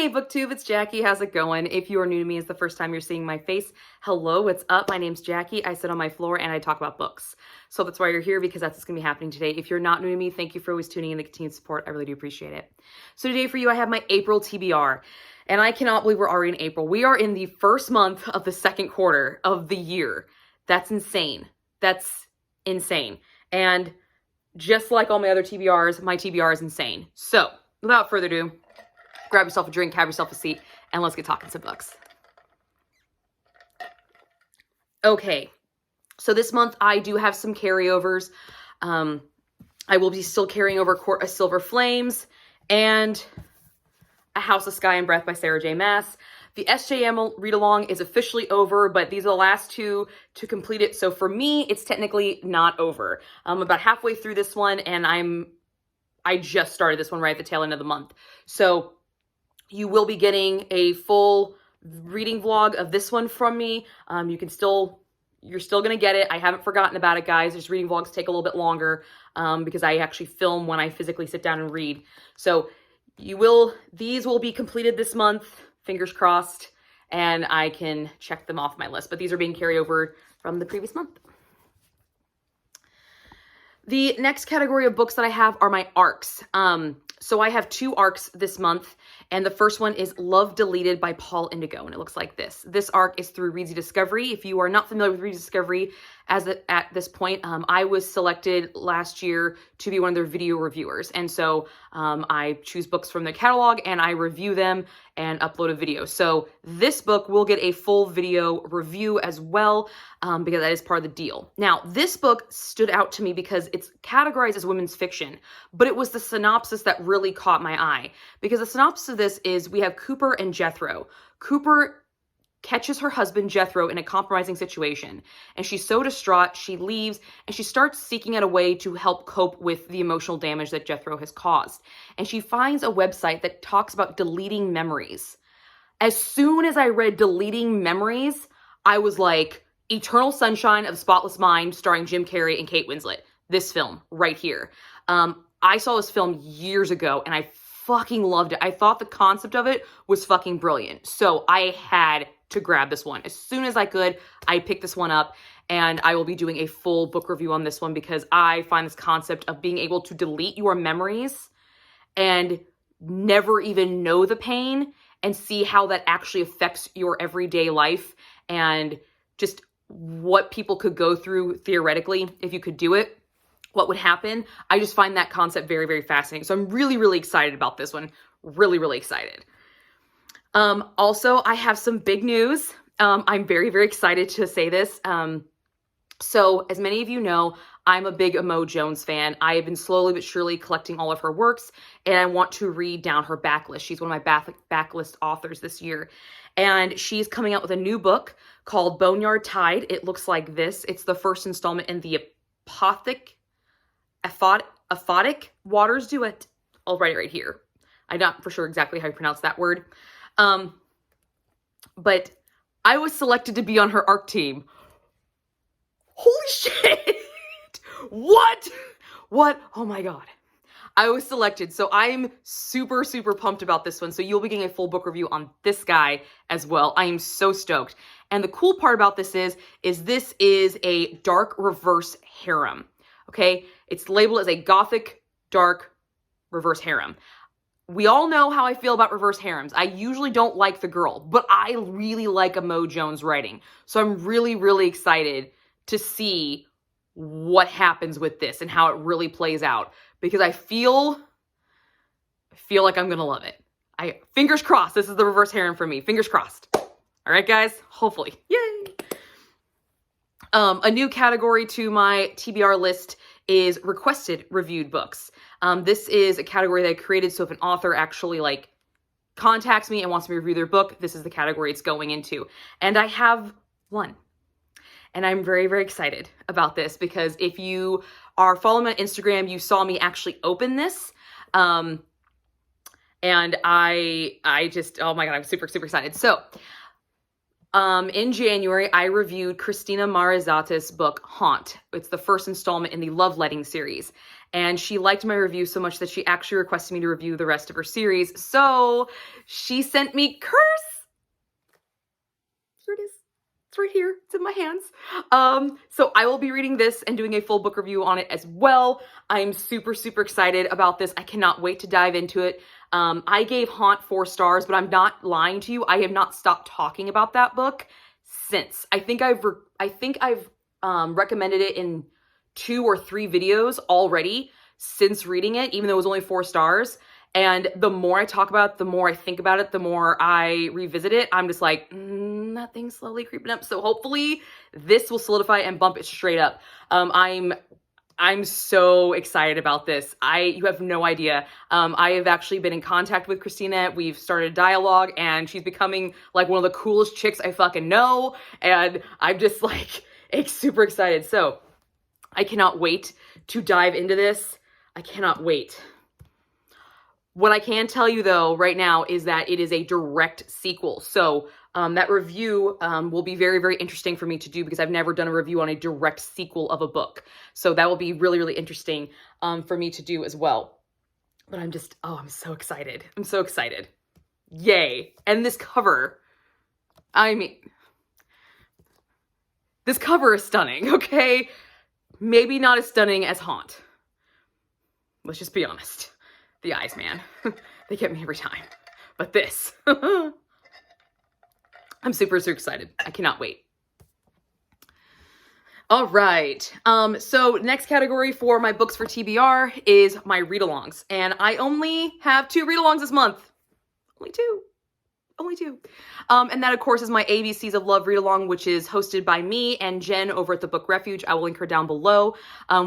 Hey BookTube, it's Jackie. How's it going? If you are new to me, it's the first time you're seeing my face. Hello, what's up? My name's Jackie. I sit on my floor and I talk about books. So that's why you're here, because that's what's going to be happening today. If you're not new to me, thank you for always tuning in, the continued support. I really do appreciate it. So today for you, I have my April TBR. And I cannot believe we're already in April. We are in the first month of the second quarter of the year. That's insane. That's insane. And just like all my other TBRs, my TBR is insane. So without further ado, grab yourself a drink, have yourself a seat, and let's get talking some books. Okay, so this month I do have some carryovers. I will be still carrying over Court of Silver Flames and A House of Sky and Breath by Sarah J. Maas. The SJM read-along is officially over, but these are the last two to complete it. So for me, it's technically not over. I'm about halfway through this one, and I just started this one right at the tail end of the month. So you will be getting a full reading vlog of this one from me. You're still going to get it. I haven't forgotten about it, guys. Just reading vlogs take a little bit longer because I actually film when I physically sit down and read. So these will be completed this month, fingers crossed, and I can check them off my list. But these are being carried over from the previous month. The next category of books that I have are my arcs. So I have 2 arcs this month, and the first one is Love Deleted by Paul Indigo, and it looks like this. This arc is through Readsy Discovery. If you are not familiar with Readsy Discovery at this point, I was selected last year to be one of their video reviewers, and so I choose books from their catalog and I review them and upload a video. So this book will get a full video review as well, because that is part of the deal. Now, this book stood out to me because it's categorized as women's fiction, but it was the synopsis that really caught my eye. Because the synopsis of this is we have Cooper and Jethro. Cooper catches her husband Jethro in a compromising situation, and she's so distraught, she leaves, and she starts seeking out a way to help cope with the emotional damage that Jethro has caused. And she finds a website that talks about deleting memories. As soon as I read deleting memories, I was like, Eternal Sunshine of the Spotless Mind starring Jim Carrey and Kate Winslet. This film right here. I saw this film years ago and I fucking loved it. I thought the concept of it was fucking brilliant. So I had to grab this one. As soon as I could, I picked this one up, and I will be doing a full book review on this one because I find this concept of being able to delete your memories and never even know the pain and see how that actually affects your everyday life and just what people could go through theoretically if you could do it, what would happen. I just find that concept very, very fascinating. So I'm really, really excited about this one. Really, really excited. Also, I have some big news. I'm very, very excited to say this. So as many of you know, I'm a big Emo Jones fan. I have been slowly but surely collecting all of her works, and I want to read down her backlist. She's one of my backlist authors this year. And she's coming out with a new book called Boneyard Tide. It looks like this. It's the first installment in the Aphotic Waters Duet. I'll write it right here. I'm not for sure exactly how you pronounce that word. But I was selected to be on her ARC team. Holy shit! What? Oh my god. I was selected. So I'm super, super pumped about this one. So you'll be getting a full book review on this guy as well. I am so stoked. And the cool part about this is this is a dark reverse harem. Okay? It's labeled as a gothic dark reverse harem. We all know how I feel about reverse harems. I usually don't like the girl, but I really like Emo Jones writing. So I'm really, really excited to see what happens with this and how it really plays out, because I feel like I'm going to love it. Fingers crossed. This is the reverse harem for me. Fingers crossed. All right, guys, hopefully. Yay. A new category to my TBR list is requested reviewed books. This is a category that I created, so if an author actually contacts me and wants me to review their book, this is the category it's going into. And I have one. And I'm very, very excited about this because if you are following me on Instagram, you saw me actually open this. And I just, oh my god, I'm super, super excited. So In January, I reviewed Christina Marizatis' book, Haunt. It's the first installment in the Love Letting series. And she liked my review so much that she actually requested me to review the rest of her series. So she sent me Curse. Here it is. It's right here. It's in my hands. So I will be reading this and doing a full book review on it as well. I'm super, super excited about this. I cannot wait to dive into it. I gave Haunt 4 stars, but I'm not lying to you. I have not stopped talking about that book since. I think I've recommended it in 2 or 3 videos already since reading it, even though it was only 4 stars. And the more I talk about it, the more I think about it, the more I revisit it. I'm just like, that thing's slowly creeping up. So hopefully this will solidify and bump it straight up. I'm so excited about this. You have no idea. I have actually been in contact with Christina. We've started a dialogue and she's becoming like one of the coolest chicks I fucking know. And I'm just like, super excited. So I cannot wait to dive into this. I cannot wait. What I can tell you though right now is that it is a direct sequel. So that review will be very, very interesting for me to do because I've never done a review on a direct sequel of a book. So that will be really, really interesting for me to do as well. But I'm so excited. I'm so excited. Yay. And this cover, I mean, this cover is stunning, okay? Maybe not as stunning as Haunt. Let's just be honest. The eyes, man. They get me every time. But this. I'm super, super excited. I cannot wait. All right. So next category for my books for TBR is my read-alongs. And I only have 2 read-alongs this month. Only 2. Only 2. And that, of course, is my ABCs of Love read-along, which is hosted by me and Jen over at the Book Refuge. I will link her down below.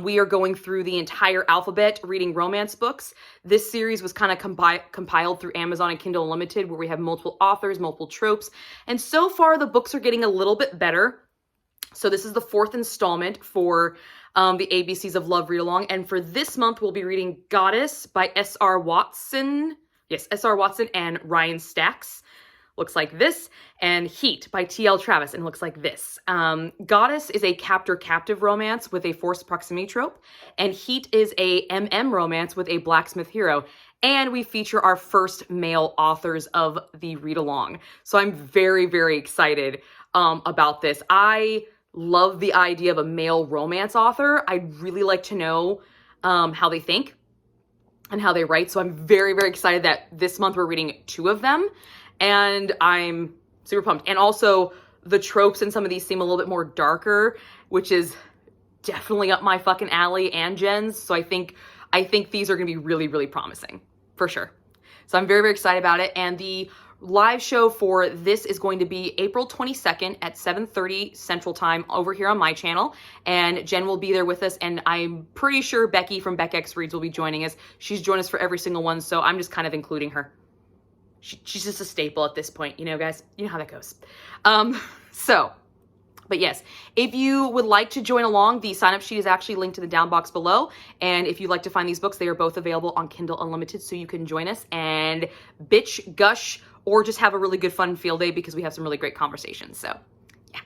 We are going through the entire alphabet reading romance books. This series was kind of compiled through Amazon and Kindle Unlimited, where we have multiple authors, multiple tropes. And so far, the books are getting a little bit better. So this is the 4th installment for the ABCs of Love read-along. And for this month, we'll be reading Goddess by S.R. Watson. Yes, S.R. Watson and Ryan Stacks. Looks like this. And Heat by T.L. Travis, and looks like this. Goddess is a captor-captive romance with a forced proximity trope, and Heat is a MM romance with a blacksmith hero. And we feature our first male authors of the read-along. So I'm very, very excited about this. I love the idea of a male romance author. I'd really like to know how they think and how they write. So I'm very, very excited that this month we're reading 2 of them. And I'm super pumped. And also the tropes in some of these seem a little bit more darker, which is definitely up my fucking alley and Jen's. So I think these are going to be really, really promising for sure. So I'm very, very excited about it. And the live show for this is going to be April 22nd at 7:30 Central Time over here on my channel. And Jen will be there with us. And I'm pretty sure Becky from BeckX Reads will be joining us. She's joined us for every single one. So I'm just kind of including her. She's just a staple at this point, you know, guys. You know how that goes. But yes, if you would like to join along, the sign-up sheet is actually linked to the down box below. And if you'd like to find these books, they are both available on Kindle Unlimited, so you can join us and bitch, gush, or just have a really good fun field day because we have some really great conversations. So, yeah.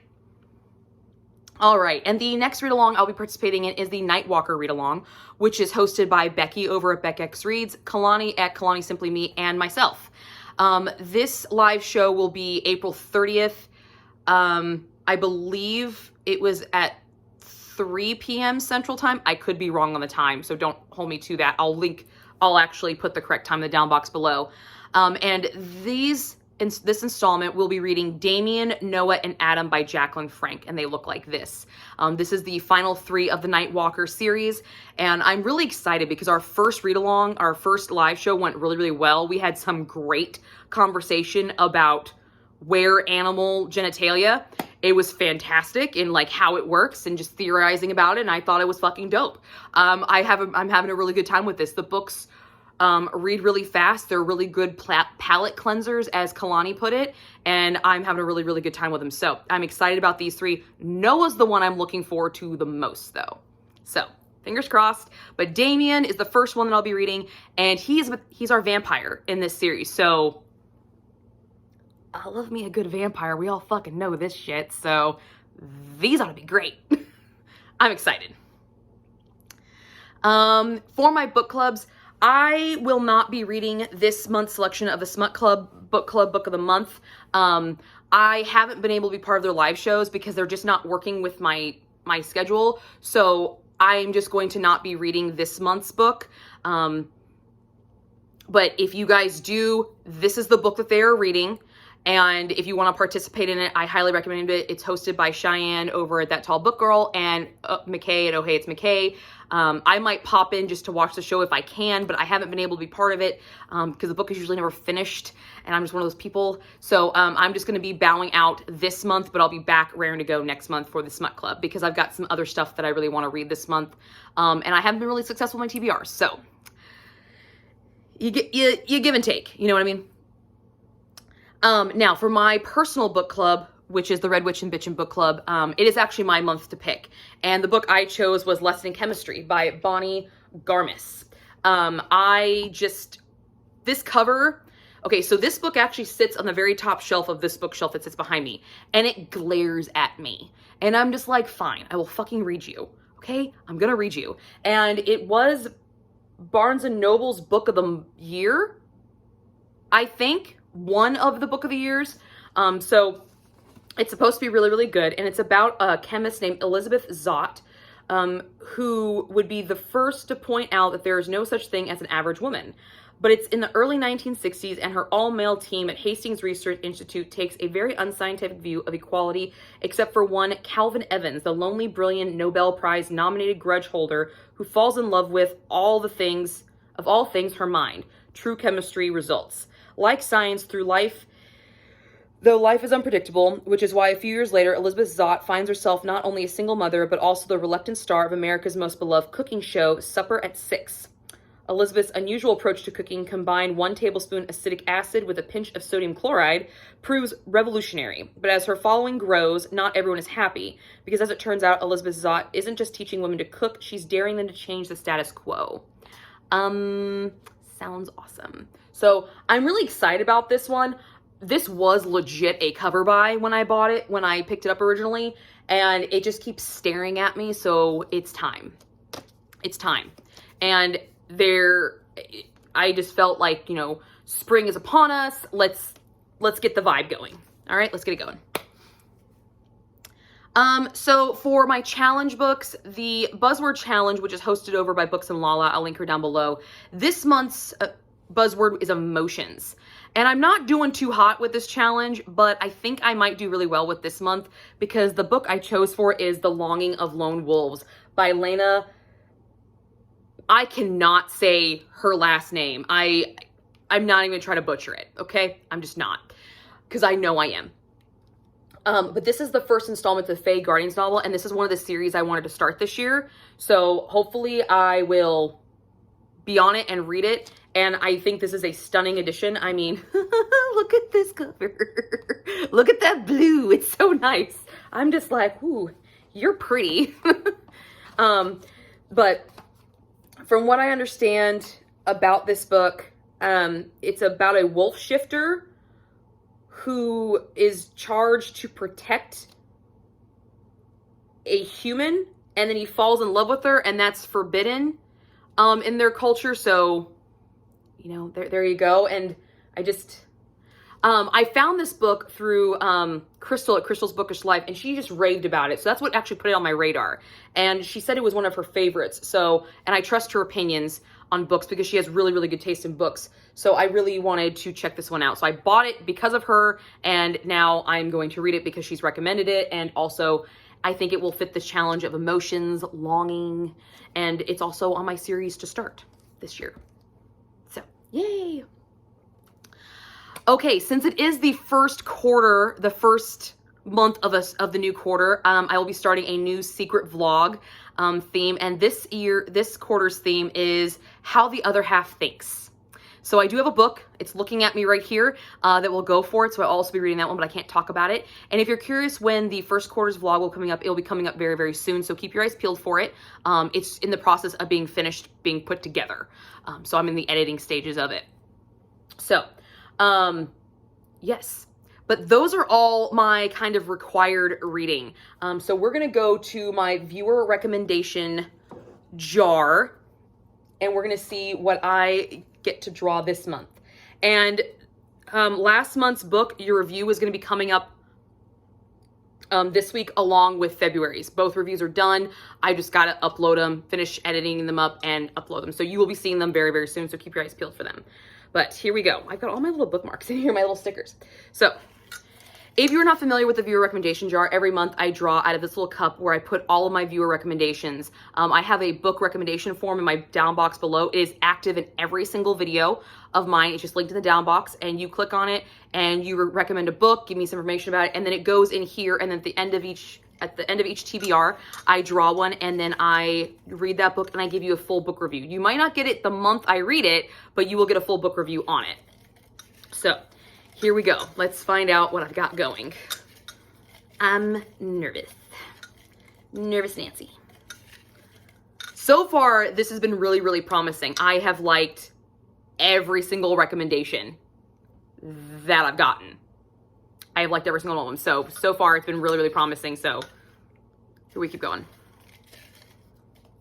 All right, and the next read-along I'll be participating in is the Nightwalker Readalong, which is hosted by Becky over at BeckX Reads, Kalani at Kalani Simply Me, and myself. This live show will be April 30th. I believe it was at 3 p.m. Central Time. I could be wrong on the time, so don't hold me to that. I'll actually put the correct time in the down box below. And this installment, we'll be reading Damien, Noah, and Adam by Jacqueline Frank, and they look like this. This is the final 3 of the Nightwalker series, and I'm really excited because our first read-along, our first live show went really, really well. We had some great conversation about wear animal genitalia. It was fantastic in like how it works and just theorizing about it, and I thought it was fucking dope. I'm having a really good time with this. The books read really fast. They're really good palate cleansers, as Kalani put it, and I'm having a really, really good time with them. So I'm excited about these 3. Noah's the one I'm looking forward to the most, though. So fingers crossed. But Damien is the first one that I'll be reading, and he's our vampire in this series. So I love me a good vampire. We all fucking know this shit. So these ought to be great. I'm excited. For my book clubs, I will not be reading this month's selection of the Smut Club Book of the Month. I haven't been able to be part of their live shows because they're just not working with my schedule. So I'm just going to not be reading this month's book. But if you guys do, this is the book that they are reading. And if you want to participate in it, I highly recommend it. It's hosted by Cheyenne over at That Tall Book Girl and McKay at Oh Hey It's McKay. I might pop in just to watch the show if I can, but I haven't been able to be part of it because the book is usually never finished, and I'm just one of those people. So I'm just going to be bowing out this month, but I'll be back raring to go next month for the Smut Club because I've got some other stuff that I really want to read this month, and I haven't been really successful with my TBRs. So you give and take, you know what I mean? Now, for my personal book club, which is the Red Witch and Bitchin' Book Club, it is actually my month to pick. And the book I chose was Lesson in Chemistry by Bonnie Garmis. This cover, okay, so this book actually sits on the very top shelf of this bookshelf that sits behind me. And it glares at me. And I'm just like, fine, I will fucking read you. Okay? I'm gonna read you. And it was Barnes & Noble's Book of the Year, I think. One of the book of the years. So it's supposed to be really, really good. And it's about a chemist named Elizabeth Zott, who would be the first to point out that there is no such thing as an average woman. But it's in the early 1960s, and her all-male team at Hastings Research Institute takes a very unscientific view of equality, except for one Calvin Evans, the lonely, brilliant Nobel Prize nominated grudge holder who falls in love with all things, her mind. True chemistry results. Like science, though life is unpredictable, which is why a few years later, Elizabeth Zott finds herself not only a single mother, but also the reluctant star of America's most beloved cooking show, Supper at 6. Elizabeth's unusual approach to cooking, combined 1 tablespoon acetic acid with a pinch of sodium chloride, proves revolutionary. But as her following grows, not everyone is happy, because as it turns out, Elizabeth Zott isn't just teaching women to cook, she's daring them to change the status quo. Sounds awesome. So I'm really excited about this one. This was legit a cover buy when I bought it, when I picked it up originally, and it just keeps staring at me. So it's time. It's time. And I just felt like, you know, spring is upon us. Let's get the vibe going. All right, let's get it going. So for my challenge books, the Buzzword Challenge, which is hosted over by Books and Lala, I'll link her down below. This month's buzzword is emotions. And I'm not doing too hot with this challenge, but I think I might do really well with this month because the book I chose for is The Longing of Lone Wolves by Lena. I cannot say her last name. I'm not even trying to butcher it, okay? I'm just not, because I know I am. But this is the first installment of the Fae Guardians novel, and this is one of the series I wanted to start this year. So hopefully I will be on it and read it. And I think this is a stunning edition. I mean, look at this cover. Look at that blue. It's so nice. I'm just like, ooh, you're pretty. But from what I understand about this book, it's about a wolf shifter who is charged to protect a human, and then he falls in love with her, and that's forbidden in their culture. So, you know, there you go. And I found this book through Crystal at Crystal's Bookish Life, and she just raved about it. So that's what actually put it on my radar. And she said it was one of her favorites. So, and I trust her opinions on books because she has really, really good taste in books. So I really wanted to check this one out. So I bought it because of her, and now I'm going to read it because she's recommended it. And also, I think it will fit the challenge of emotions, longing, and it's also on my series to start this year. So, yay! Okay, since it is the first quarter, the first month of the new quarter, I will be starting a new secret vlog theme, and this quarter's theme is How the Other Half Thinks. So I do have a book, it's looking at me right here, that will go for it, so I'll also be reading that one, but I can't talk about it. And if you're curious when the first quarter's vlog will coming up, it'll be coming up very, very soon, so keep your eyes peeled for it. It's in the process of being finished, being put together. So I'm in the editing stages of it. So, yes. But those are all my kind of required reading. So we're going to go to my viewer recommendation jar, and we're going to see what I get to draw this month. And last month's book, your review is going to be coming up this week along with February's. Both reviews are done. I just got to upload them, finish editing them up, and upload them. So you will be seeing them very, very soon, so keep your eyes peeled for them. But here we go. I've got all my little bookmarks in here, my little stickers. So if you're not familiar with the viewer recommendation jar, every month I draw out of this little cup where I put all of my viewer recommendations. I have a book recommendation form in my down box below. It is active in every single video of mine. It's just linked in the down box, and you click on it and you recommend a book, give me some information about it, and then it goes in here, and then at the end of each TBR, I draw one, and then I read that book and I give you a full book review. You might not get it the month I read it, but you will get a full book review on it. So here we go. Let's find out what I've got going. I'm nervous. Nervous Nancy. So far, this has been really, really promising. I have liked every single recommendation that I've gotten. I have liked every single one of them. So far, it's been really, really promising. So here we keep going.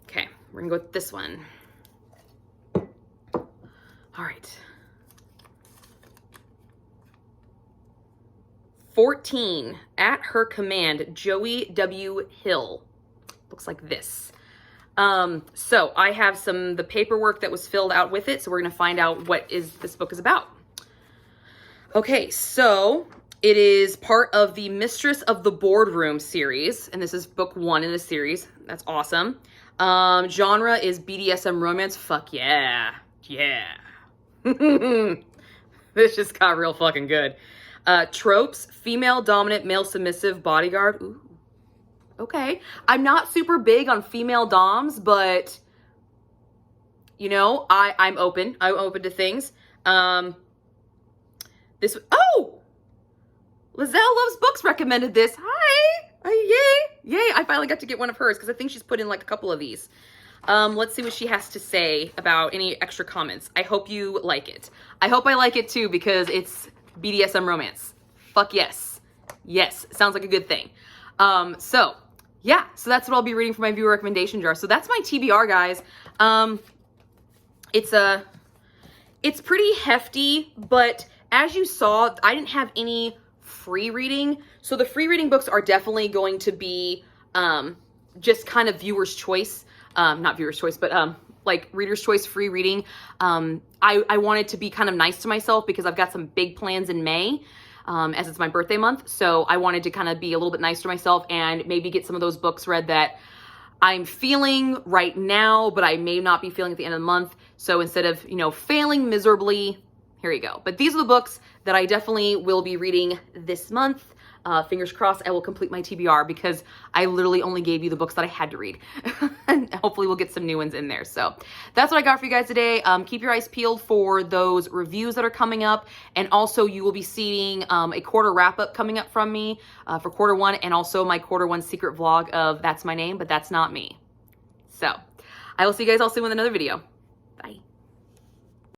Okay, we're gonna go with this one. All right. 14, At Her Command, Joey W. Hill. Looks like this. So I have the paperwork that was filled out with it, so we're gonna find out what this book is about. Okay, so it is part of the Mistress of the Boardroom series, and this is book 1 in the series. That's awesome. Genre is BDSM romance. Fuck yeah. Yeah. This just got real fucking good. Tropes, female dominant, male submissive, bodyguard. Ooh. Okay. I'm not super big on female doms, but you know, I'm open. I'm open to things. Oh! Lizelle Loves Books recommended this. Hi! Yay! Yay! I finally got to get one of hers because I think she's put in like a couple of these. Let's see what she has to say about any extra comments. I hope you like it. I hope I like it too because it's BDSM romance. Fuck yes. Yes. Sounds like a good thing. So that's what I'll be reading for my viewer recommendation jar. So that's my TBR, guys. It's pretty hefty, but as you saw, I didn't have any free reading. So the free reading books are definitely going to be just kind of viewer's choice. Not viewer's choice, but like reader's choice free reading. I wanted to be kind of nice to myself because I've got some big plans in May, as it's my birthday month. So I wanted to kind of be a little bit nice to myself and maybe get some of those books read that I'm feeling right now, but I may not be feeling at the end of the month. So instead of, failing miserably, here you go. But these are the books that I definitely will be reading this month. Fingers crossed I will complete my TBR because I literally only gave you the books that I had to read. And hopefully we'll get some new ones in there. So that's what I got for you guys today. Keep your eyes peeled for those reviews that are coming up. And also you will be seeing a quarter wrap up coming up from me for quarter 1, and also my quarter 1 secret vlog of That's My Name, but That's Not Me. So I will see you guys all soon with another video. Bye.